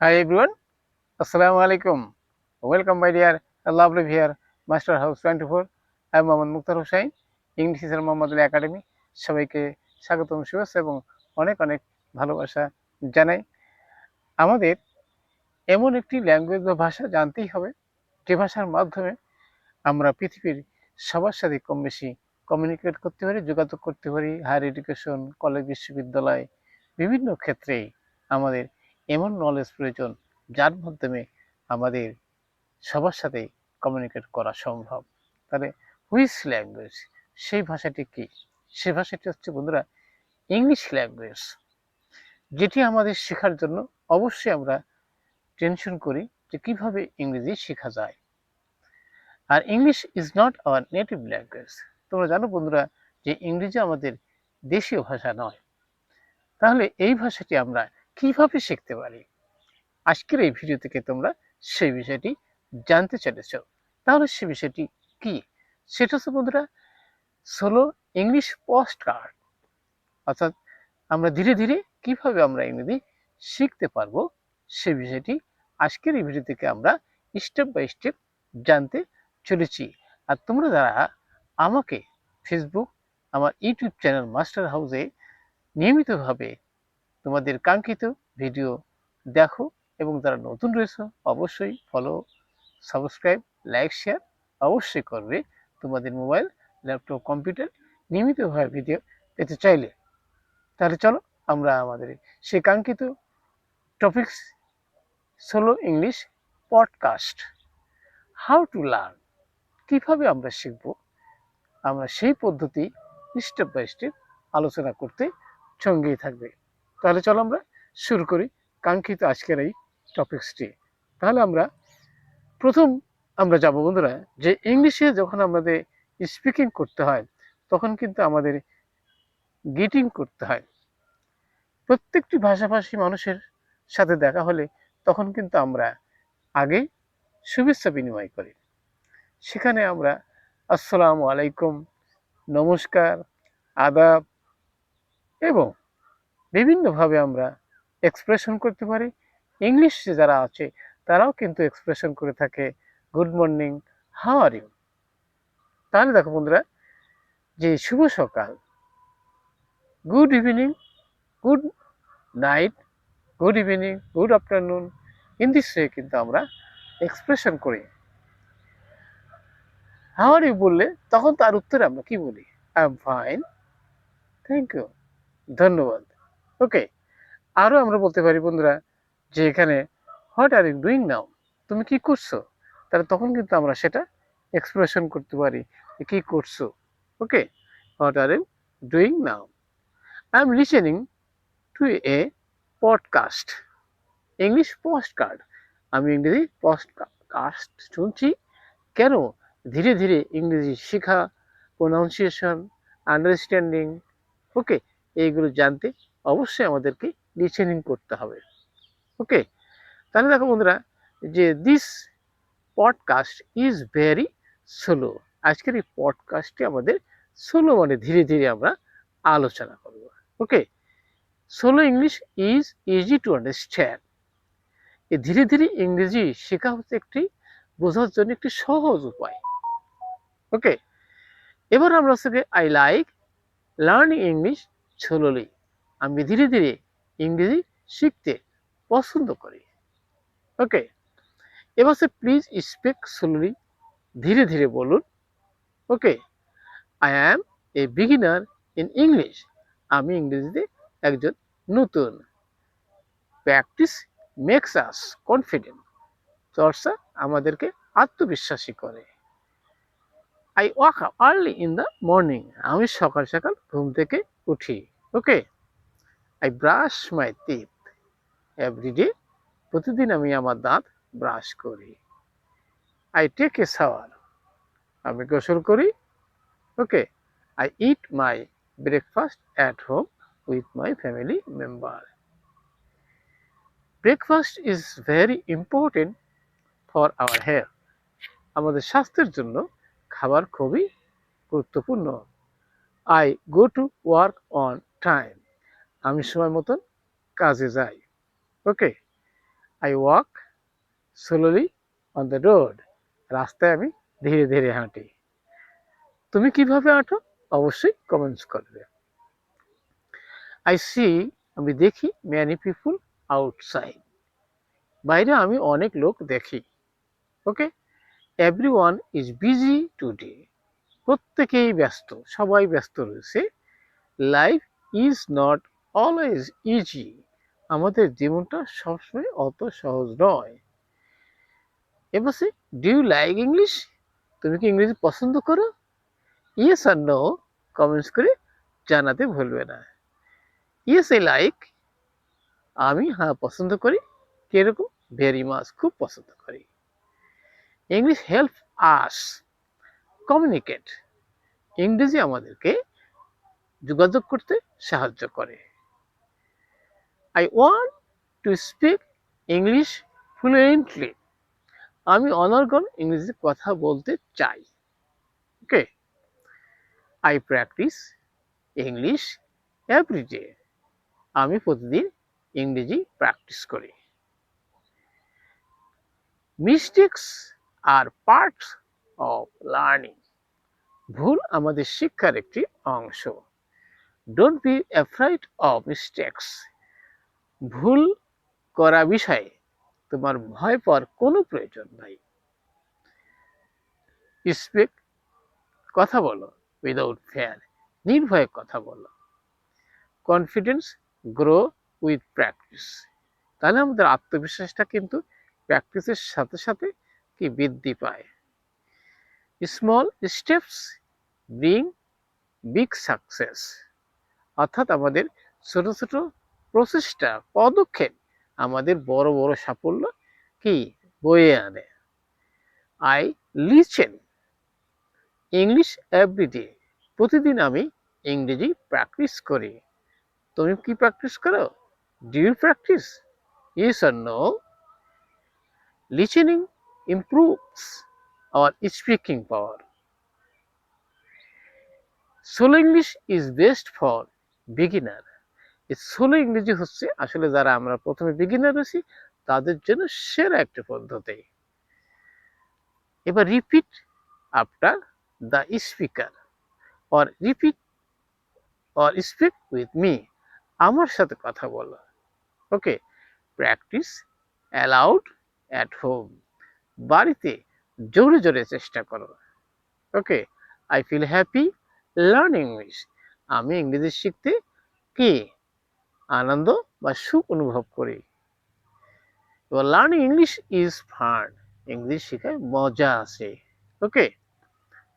Hi everyone, Assalamu alaikum. Welcome my dear lovely viewer, Master House 24. I am Mohammad Mukhtar Hussain, English teacher Mohammadul academy. সবাইকে স্বাগতম, শুভেচ্ছা এবং অনেক অনেক ভালোবাসা জানাই। আমাদের এমন একটি ল্যাঙ্গুয়েজ বা ভাষা জানতেই হবে যে ভাষার মাধ্যমে আমরা পৃথিবীর সবার সাথে কম বেশি কমিউনিকেট করতে পারি, যোগাযোগ করতে পারি। হায়ার এডুকেশন, কলেজ, বিশ্ববিদ্যালয় বিভিন্ন ক্ষেত্রেই আমাদের এমন নলেজ প্রয়োজন যার মাধ্যমে আমাদের সবার সাথে কমিউনিকেট করা সম্ভব। তাহলে হুইচ ল্যাঙ্গুয়েজ, সেই ভাষাটি কি? সেই ভাষাটি হচ্ছে বন্ধুরা ইংলিশ ল্যাঙ্গুয়েজ, যেটি আমাদের শেখার জন্য অবশ্যই আমরা টেনশন করি যে কিভাবে ইংরেজি শেখা যায়। আর English is not our native language. তোমরা জানো বন্ধুরা যে ইংরেজি আমাদের দেশীয় ভাষা নয়। তাহলে এই ভাষাটি আমরা কিভাবে শিখতে পারি? আজকের এই ভিডিও থেকে তোমরা সেই বিষয়টি জানতে চলেছ। তাহলে সে বিষয়টি কি? সেটা হচ্ছে বন্ধুরা সোলো ইংলিশ পোস্ট কার্ড। অর্থাৎ আমরা ধীরে ধীরে কিভাবে আমরা ইংরেজি শিখতে পারবো সে বিষয়টি আজকের এই ভিডিও থেকে আমরা স্টেপ বাই স্টেপ জানতে চলেছি। আর তোমরা যারা আমাকে ফেসবুক, আমার ইউটিউব চ্যানেল মাস্টার হাউসে নিয়মিতভাবে তোমাদের কাঙ্ক্ষিত ভিডিও দেখো এবং যারা নতুন রয়েছে অবশ্যই ফলো, সাবস্ক্রাইব, লাইক, শেয়ার অবশ্যই করবে। তোমাদের মোবাইল, ল্যাপটপ, কম্পিউটার নিয়মিতভাবে ভিডিও পেতে চাইলে। তাহলে চলো আমরা আমাদের সেই কাঙ্ক্ষিত topics solo English podcast how to learn, কিভাবে আমরা শিখব, আমরা সেই পদ্ধতি স্টেপ বাই স্টেপ আলোচনা করতে সঙ্গেই থাকবে। তাহলে চলো আমরা শুরু করি কাঙ্ক্ষিত আজকের এই টপিকসটি। তাহলে প্রথম আমরা যাব বন্ধুরা যে ইংলিশে যখন আমাদের স্পিকিং করতে হয় তখন কিন্তু আমাদের গিটিং করতে হয়। প্রত্যেকটি ভাষাভাষী মানুষের সাথে দেখা হলে তখন কিন্তু আমরা আগে শুভেচ্ছা বিনিময় করি। সেখানে আমরা আসসালামু আলাইকুম, নমস্কার, আদাব এবং বিভিন্নভাবে আমরা এক্সপ্রেশন করতে পারি। ইংলিশ যারা আছে তারাও কিন্তু এক্সপ্রেশন করে থাকে good morning, how are you. তাহলে দেখো বন্ধুরা যে শুভ সকাল, good evening, good night, good evening, good afternoon, in this way কিন্তু আমরা এক্সপ্রেশন করি। হাউ আর ইউ বললে তখন তার উত্তরে আমরা কি বলি? I am fine, thank you, ধন্যবাদ। ওকে, আরও আমরা বলতে পারি বন্ধুরা যে এখানে what are you doing now, তুমি কি করছো? তাহলে তখন কিন্তু আমরা সেটা এক্সপ্রেশন করতে পারি যে কি করছো। Okay, what are you doing now, I am listening to a podcast, English postcard, আমি ইংরেজি পডকাস্ট শুনছি। কেন? ধীরে ধীরে ইংরেজি শেখা, প্রোনাউন্সিয়েশন, আন্ডারস্ট্যান্ডিং, ওকে, এইগুলো জানতে অবশ্যই আমাদেরকে লিসেনিং করতে হবে। ওকে, তাহলে দেখো বন্ধুরা যে this podcast is very slow, আজকের এই পডকাস্টটি আমাদের স্লো মানে ধীরে ধীরে আমরা আলোচনা করব। Okay, slow English is easy to understand, এই ধীরে ধীরে ইংরেজি শেখা হচ্ছে একটি বোঝার জন্য একটি সহজ উপায়। ওকে, এবার আমরা হচ্ছে I like learning English slowly, আমি ধীরে ধীরে ইংরেজি শিখতে পছন্দ করি। ওকে, এবার হচ্ছে প্লিজ স্পিক স্লোলি, ধীরে ধীরে বলুন। Okay, I am a beginner in English, আমি ইংরেজিতে একজন নতুন। প্র্যাকটিস মেক্স আস কনফিডেন্ট, চর্চা আমাদেরকে আত্মবিশ্বাসী করে। I wake up early in the morning, আমি সকাল সকাল ঘুম থেকে উঠি। Okay, I brush my teeth everyday, প্রতিদিন আমি আমার দাঁত ব্রাশ করি। আই টেক এ শাওয়ার, আমি গোসল করি। Okay, I eat my breakfast at home with my family member. Breakfast is very important for our health, আমাদের স্বাস্থ্যের জন্য খাবার খুবই গুরুত্বপূর্ণ। I go to work on time, আমি সময় মতন কাজে যাই। Okay, I walk slowly on the road. রাস্তায় আমি ধীরে ধীরে হাঁটি। তুমি কিভাবে হাঁটো? অবশ্যই কমেন্টস করবে। আই সি, আমি দেখি ম্যানি পিপুল আউটসাইড। বাইরে আমি অনেক লোক দেখি। ওকে, এভরিওয়ান ইজ বিজি টুডে। প্রত্যেকেই ব্যস্ত, সবাই ব্যস্ত রয়েছে। Life is not always easy. আমাদের জীবনটা সবসময় অত সহজ নয়। এবার সে, ডু ইউ লাইক ইংলিশ? তুমি কি ইংরেজি পছন্দ করো? ইয়েস আর নো কমেন্টস করে জানাতে ভুলবে না। ইয়েস আই লাইক, আমি হ্যাঁ পছন্দ করি। কিরকম? ভেরি মাচ, খুব পছন্দ করি। English help us communicate. ইংরেজি আমাদেরকে যোগাযোগ করতে সাহায্য করে। I want to speak English fluently. আমি অনর্গল ইংরেজিতে কথা বলতে চাই। Okay, I practice English everyday. আমি প্রতিদিন ইংরেজি প্র্যাকটিস করি। Mistakes are parts of learning. ভুল আমাদের শিক্ষার একটি অংশ। Don't be afraid of mistakes. ভুল করা বিষয়ে তোমার ভয় পাওয়ার কোনো প্রয়োজন নাই। স্পিক, কথা বলো, উইদাউট ফেয়ার, নির্ভয়ে কথা বলো। Confidence grow with practice. তাহলে আমাদের আত্মবিশ্বাসটা কিন্তু প্র্যাকটিসের সাথে সাথে কি বৃদ্ধি পায়। Small steps bring big success. অর্থাৎ আমাদের ছোট ছোট প্রচেষ্টা, পদক্ষেপ আমাদের বড় বড় সাফল্য কি বয়ে আনে। I listen English everyday. প্রতিদিন আমি ইংরেজি প্র্যাকটিস করি। তুমি কি প্র্যাকটিস করো? Do you practice? Yes or no? Listening improves our speaking power. Solo English is best for beginner. এই সোলো ইংরেজি হচ্ছে আসলে যারা আমরা প্রথমে বিগিনার আছি তাদের জন্য সেরা একটা পদ্ধতি। এবার repeat after the speaker or repeat or speak with me. আমার সাথে কথা বলো। Okay, practice aloud at home. বাড়িতে জোরে জোরে চেষ্টা করো। Okay, I feel happy learning English. আমি ইংরেজি শিখতে কি আনন্দ বা সুখ অনুভব করি। এবার learning English is fun. English শেখায় মজা আছে। Okay,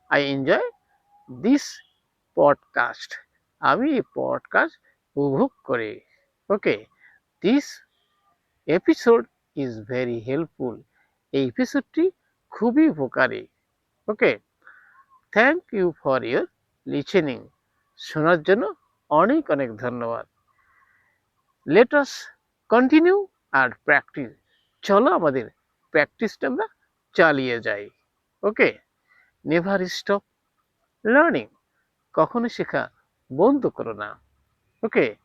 I enjoy this podcast. আমি এই পডকাস্ট উপভোগ করি। Okay, this episode is very helpful. এই এপিসোডটি খুবই উপকারী। Okay, thank you for your listening. শোনার জন্য অনেক অনেক ধন্যবাদ। Let us continue our practice. চলো আমাদের প্র্যাকটিসটা আমরা চালিয়ে যাই। Okay, never stop learning. কখনো শেখা বন্ধ করো না। Okay,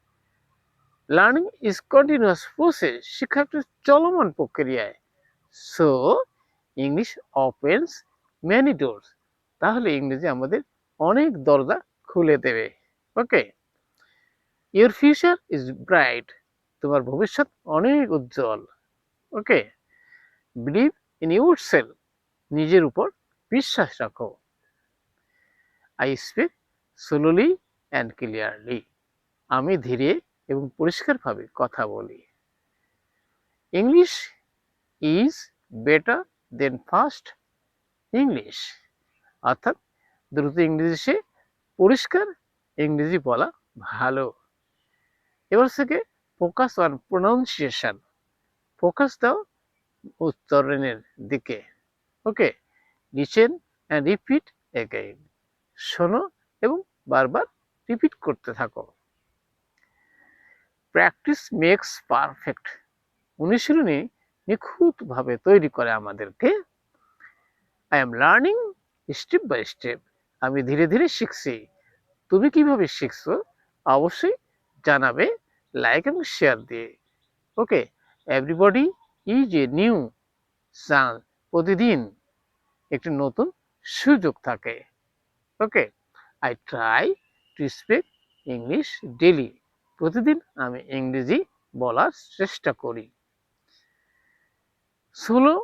learning is continuous process. শিক্ষা একটা চলমান প্রক্রিয়ায়। So English opens many doors. তাহলে ইংরেজি আমাদের অনেক দরজা খুলে দেবে। ওকে, ইউর ফিউচার ইজ ব্রাইট। তোমার ভবিষ্যৎ অনেক উজ্জ্বল। ওকে, বিলিভ ইন ইউর সেলফ। নিজের উপর বিশ্বাস রাখো। I speak slowly and clearly. আমি ধীরে এবং পরিষ্কারভাবে কথা বলি। English is better then fast English. অর্থাৎ দ্রুত ইংরেজি সে পরিষ্কার ইংরেজি বলা ভালো। এবার থেকে ফোকাস অন প্রোনাউন্সিয়েশন। ফোকাস দাও উচ্চারণের দিকে। Okay, listen and repeat again. শোনো এবং বারবার রিপিট করতে থাকো। Practice makes perfect. অনুশীলনী নিখুঁতভাবে তৈরি করে আমাদেরকে। I am learning step by step. আমি ধীরে ধীরে শিখছি। তুমি কিভাবে শিখছো অবশ্যই জানাবে লাইক এবং শেয়ার দিয়ে। Okay, everybody is a new chance, প্রতিদিন একটি নতুন সুযোগ থাকে। Okay, I try to speak English daily, প্রতিদিন আমি ইংরেজি বলার চেষ্টা করি। স্লো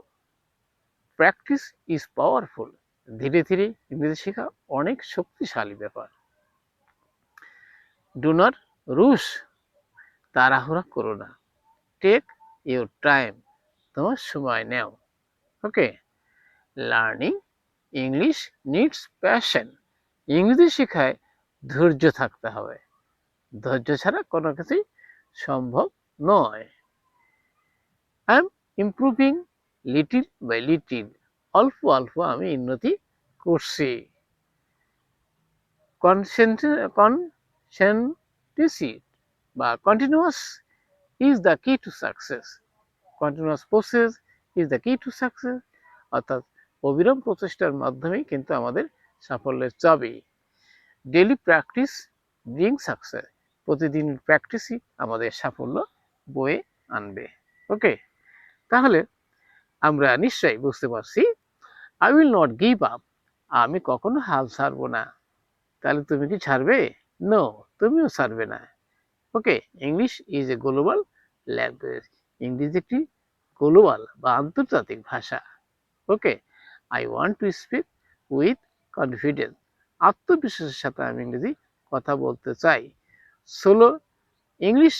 প্র্যাকটিস ইজ পাওয়ারফুল, ধীরে ধীরে ইংরেজি শেখা অনেক শক্তিশালী ব্যাপার। ডু নট রুশ, তাড়াহুড়া করো না। টেক ইউর টাইম, তোমার সময় নেও। ওকে, লার্নিং ইংলিশ নিডস প্যাশন, ইংরেজি শেখায় ধৈর্য থাকতে হবে, ধৈর্য ছাড়া কোনো কিছুই সম্ভব নয়। I am improving little by little, অল্প অল্প আমি উন্নতি করছি। কনসেন্ট্রেসি বা continuous is the key to success, continuous process is the key to success, অর্থাৎ অবিরাম প্রচেষ্টার মাধ্যমেই কিন্তু আমাদের সাফল্যের চাবি। ডেইলি প্র্যাকটিস ব্রিং সাকসেস, প্রতিদিন প্র্যাকটিসই আমাদের সাফল্য বয়ে আনবে। ওকে, তাহলে আমরা নিশ্চয়ই বুঝতে পারছি I will not give up, আমি কখনো হাল ছাড়বো না। তাহলে তুমি কি ছাড়বে? নো, তুমিও ছাড়বে না। Okay, English is a global language, ইংরেজি একটি গ্লোবাল বা আন্তর্জাতিক ভাষা। Okay, I want to speak with confidence, আত্মবিশ্বাসের সাথে আমি ইংরেজি কথা বলতে চাই। Solo English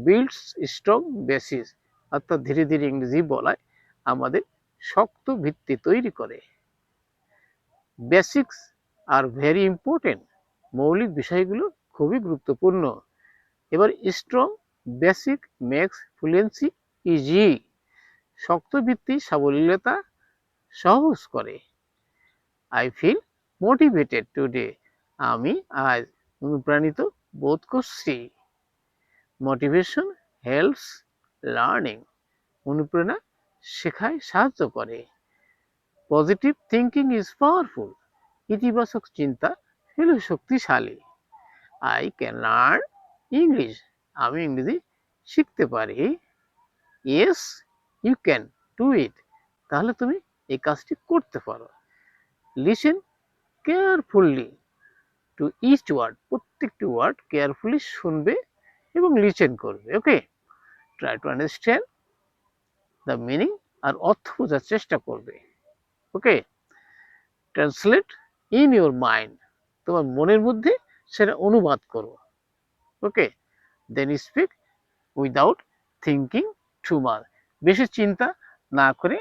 builds strong basis, অর্থাৎ ধীরে ধীরে ইংরেজি বলায় আমাদের শক্ত ভিত্তি তৈরি করে। বেসিক্স আর ভেরি ইম্পর্টেন্ট, মৌলিক বিষয়গুলো খুবই গুরুত্বপূর্ণ। এবার strong basic makes fluency easy, শক্ত ভিত্তি সাবলীলতা সহজ করে। আই ফিল মোটিভেটেড টুডে, আমি আজ অনুপ্রাণিত বোধ করছি। মোটিভেশন হেল্পস লার্নিং, অনুপ্রেরণা শেখায় সাহায্য করে। পজিটিভ থিঙ্কিং ইজ পাওয়ারফুল, ইতিবাচক চিন্তা হলো শক্তিশালী। আই ক্যান লার্ন ইংলিশ, আমি ইংরেজি শিখতে পারি। Yes you can do it, তাহলে তুমি এই কাজটি করতে পারো। Listen carefully to each word, প্রত্যেকটি ওয়ার্ড কেয়ারফুলি শুনবে এবং লিসেন করবে। Okay, try to understand the meaning, আর অর্থ বোঝার চেষ্টা করবে। Okay, translate in your mind, তোমার মনের মধ্যে সেটা অনুবাদ করো। Okay, then speak without thinking too much, বেশি চিন্তা না করে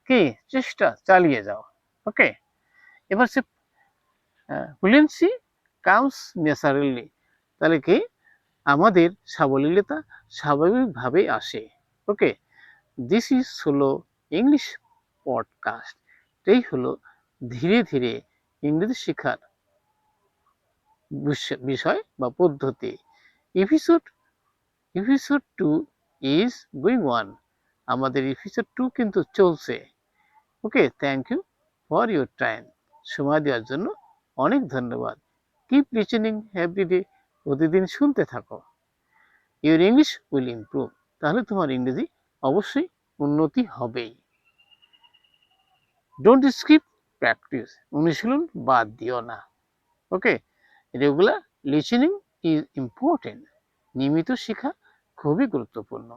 কি চেষ্টা চালিয়ে যাও। ওকে, এবার সে ফ্লুয়েন্সি কামস ন্যাচারালি, তাহলে কি আমাদের সাবলীলতা স্বাভাবিকভাবেই আসে। ওকে, দিস ইজ হলো ইংলিশ পডকাস্ট, এই হলো ধীরে ধীরে ইংরেজি শেখার বিষয় বা পদ্ধতি। Episode episode 2 is going on, আমাদের এপিসোড 2 কিন্তু চলছে। Okay, thank you for your time, সময় দেওয়ার জন্য অনেক ধন্যবাদ। কিপ লিসেনিং এভরিডে, প্রতিদিন শুনতে থাকো। ইউর ইংলিশ উইল ইমপ্রুভ, তাহলে তোমার ইংরেজি অবশ্যই উন্নতি হবেই। ডোন্ট স্কিপ প্র্যাকটিস, অনুশীলন বাদ দিও না। Okay, regular listening is important, নিয়মিত শেখা খুবই গুরুত্বপূর্ণ।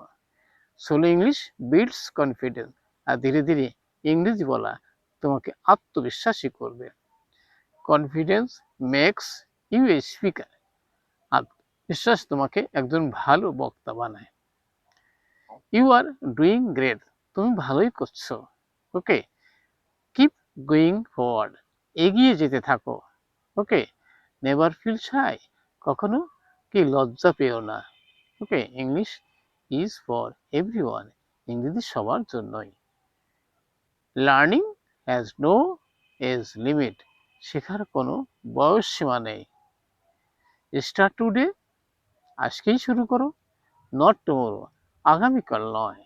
সোলো ইংলিশ বিল্ডস কনফিডেন্স, আর ধীরে ধীরে ইংরেজি বলা তোমাকে আত্মবিশ্বাসী করবে। Confidence makes you a speaker, আত্মবিশ্বাস তোমাকে একজন ভালো বক্তা বানায়। ইউ আর ডুইং গ্রেট, তুমি ভালোই করছো। ওকে, কিপ গোয়িং ফরওয়ার্ড, এগিয়ে যেতে থাকো। ওকে, নেভার ফিল শাই, কখনো কি লজ্জা পেও না। Okay, English is for everyone, ইংরেজি সবার জন্যই। Learning has no age limit, শেখার কোনো বয়স সীমা নেই। স্টার্ট টুডে, আজকেই শুরু করো। নট টুমোরো, আগামীকাল নয়।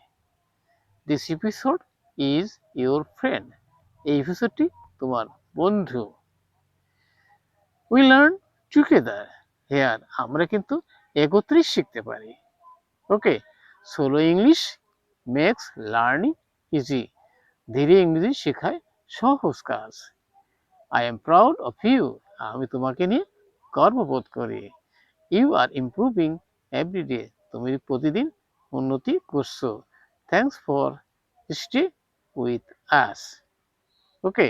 This episode is your friend, এই এপিসোডটি তোমার বন্ধু। উই লার্ন টুগেদার হেয়ার, আমরা কিন্তু একত্রেই শিখতে পারি। Okay, solo English makes learning easy. ধীরে ইংরেজি শেখায় সহজ কাজ। I am proud of you. আমি তোমাকে নিয়ে গর্ববোধ করি। You are improving everyday. তুমি প্রতিদিন উন্নতি করছো। Thanks for stay with us. Okay,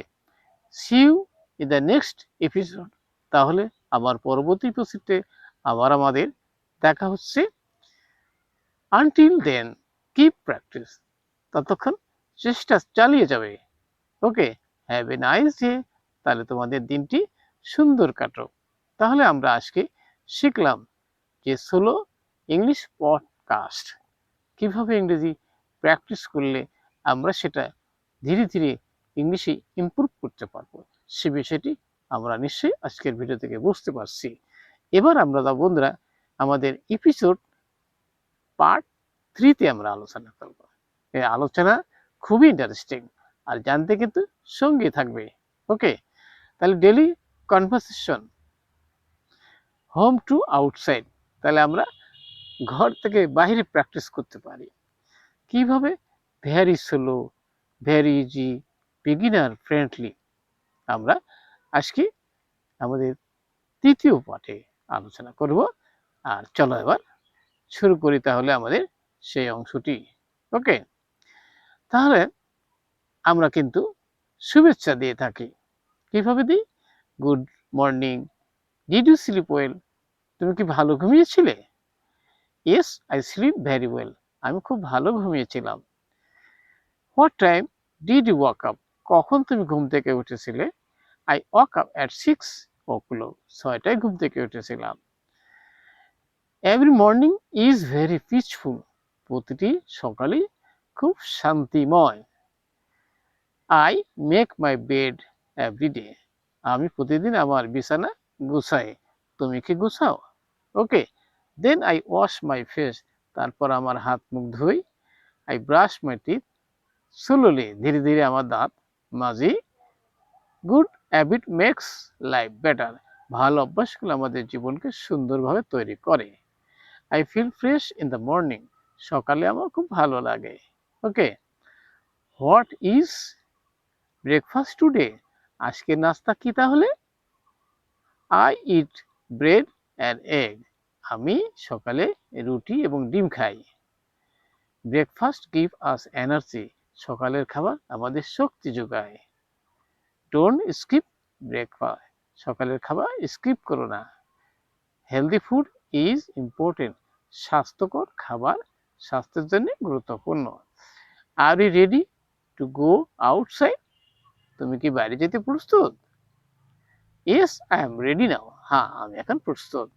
see you in the next episode. তাহলে আবার পরবর্তী এপিসোডে আবার আমাদের দেখা হচ্ছে। Until then keep practice. ততক্ষণ চেষ্টা চালিয়ে যাবে। Okay, have a nice day. তাহলে তোমাদের দিনটি সুন্দর কাটুক। তাহলে আমরা আজকে শিখলাম যে সোলো ইংলিশ পডকাস্ট কিভাবে ইংরেজি প্র্যাকটিস করলে আমরা সেটা ধীরে ধীরে ইংলিশে ইমপ্রুভ করতে পারবো, সে বিষয়টি আমরা নিশ্চয়ই আজকের ভিডিও থেকে বুঝতে পারছি। এবার আমরা বন্ধুরা আমাদের এপিসোড পার্ট 3-তে আমরা আলোচনা করব। এই আলোচনা খুবই ইন্টারেস্টিং আর জানতে কিন্তু সঙ্গে থাকবে। ওকে, তাহলে daily conversation home to outside. তাহলে আমরা ঘর থেকে বাইরে প্র্যাকটিস করতে পারি কিভাবে? Very slow, very easy, beginner friendly. আমরা আজকে আমাদের 3য় পার্টে আলোচনা করব। আর চলো এবার শুরু করি তাহলে আমাদের সেই অংশটি। ওকে, তাহলে আমরা কিন্তু শুভেচ্ছা দিয়ে থাকি। কিভাবে দিই? Good morning, did you sleep well? তুমি কি ভালো ঘুমিয়েছিলে? Yes, I sleep very well. আমি খুব ভালো ঘুমিয়েছিলাম। What time did you wake up? কখন তুমি ঘুম থেকে উঠেছিলে? I wake up at 6 o'clock। 6টায় ঘুম থেকে উঠেছিলাম। Every morning is very peaceful. প্রতিটি সকালই খুব শান্তিময়। I make my bed every day. আমি প্রতিদিন আমার বিছানা গুছাই। তুমি কি গুছাও? Okay, then I wash my face. তারপর আমার হাত মুখ ধুই। I brush my teeth slowly. ধীরে ধীরে আমার দাঁত মাজি। Good habit makes life better. ভালো অভ্যাসগুলো আমাদের জীবনকে সুন্দরভাবে তৈরি করে। I feel fresh in the morning. সকালে আমার খুব ভালো লাগে। Okay, what is breakfast today? আজকের নাস্তা কি তাহলে? I eat bread and egg. আমি সকালে রুটি এবং ডিম খাই। Breakfast give us energy. সকালের খাবার আমাদের শক্তি যোগায়। Don't skip breakfast. সকালের খাবার স্কিপ করো না। Healthy food is important. স্বাস্থ্যকর খাবার স্বাস্থ্যের জন্য গুরুত্বপূর্ণ। Are you ready to go outside? তুমি কি বাইরে যেতে প্রস্তুত? Yes, I am ready now. হ্যাঁ, আমি এখন প্রস্তুত।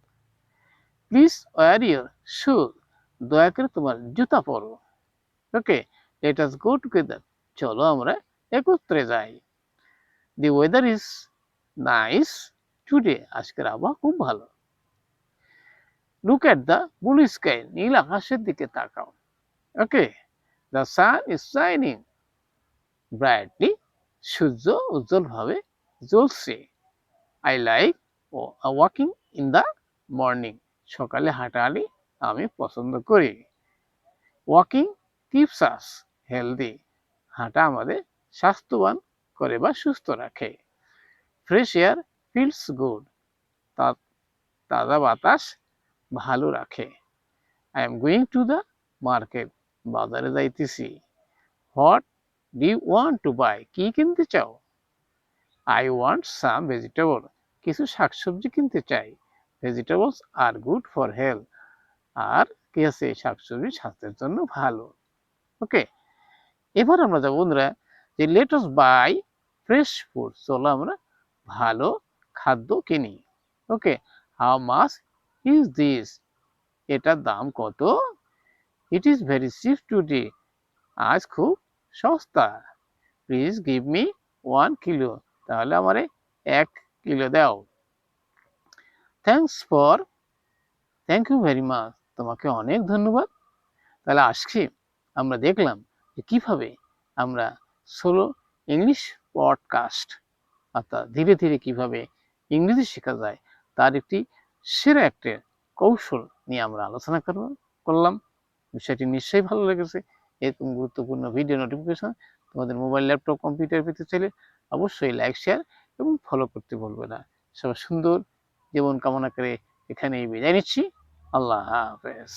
Please wear your shoes. দয়া করে তোমার জুতা পরো। Okay, let us go together. চলো আমরা একত্রে যাই। The weather is nice today. আজকের আবহাওয়া খুব ভালো। Look at the blue sky. নীল আকাশের দিকে তাকাও। Okay, the sun is shining brightly. সূর্য উজ্জ্বলভাবে জ্বলছে। I like walking in the morning. সকালে হাঁটাহাঁটি আমি পছন্দ করি। Walking keeps us healthy. হাঁটা আমাদের স্বাস্থ্যবান করে বা সুস্থ রাখে। Fresh air feels good. তাজা বাতাস ভালো রাখে। I am going to the market. বাজারে যাইতেছি। What do you want to buy? কি কিনতে চাও? I want some vegetable. কিছু শাকসবজি কিনতে চাই। Vegetables are good for health. আর কি আছে? শাকসবজি স্বাস্থ্যের জন্য ভালো। ওকে, এবার আমরা যাবো বন্ধুরা যে let us buy fresh food. চলো আমরা ভালো খাদ্য কিনি। Okay, how much is this? এটার দাম কত? It is very cheap today. আজ খুব সস্তা। Please give me 1 kilo. তাহলে আমারে 1 কিলো দাও। Thank you very much. তোমাকে অনেক ধন্যবাদ। তাহলে আজকে আমরা দেখলাম যে কিভাবে আমরা সোলো ইংলিশ পডকাস্ট অর্থাৎ ধীরে ধীরে কিভাবে ইংরেজি শেখা যায় তার একটি সেরা একটা কৌশল নিয়ে আমরা আলোচনা করলাম। বিষয়টি নিশ্চয়ই ভালো লেগেছে এরকম গুরুত্বপূর্ণ ভিডিও নোটিফিকেশন তোমাদের মোবাইল, ল্যাপটপ, কম্পিউটার পেতে চাইলে অবশ্যই লাইক, শেয়ার এবং ফলো করতে ভুলবে না। সবার সুন্দর জীবন কামনা করে এখানেই বিদায় নিচ্ছি। আল্লাহ হাফেজ।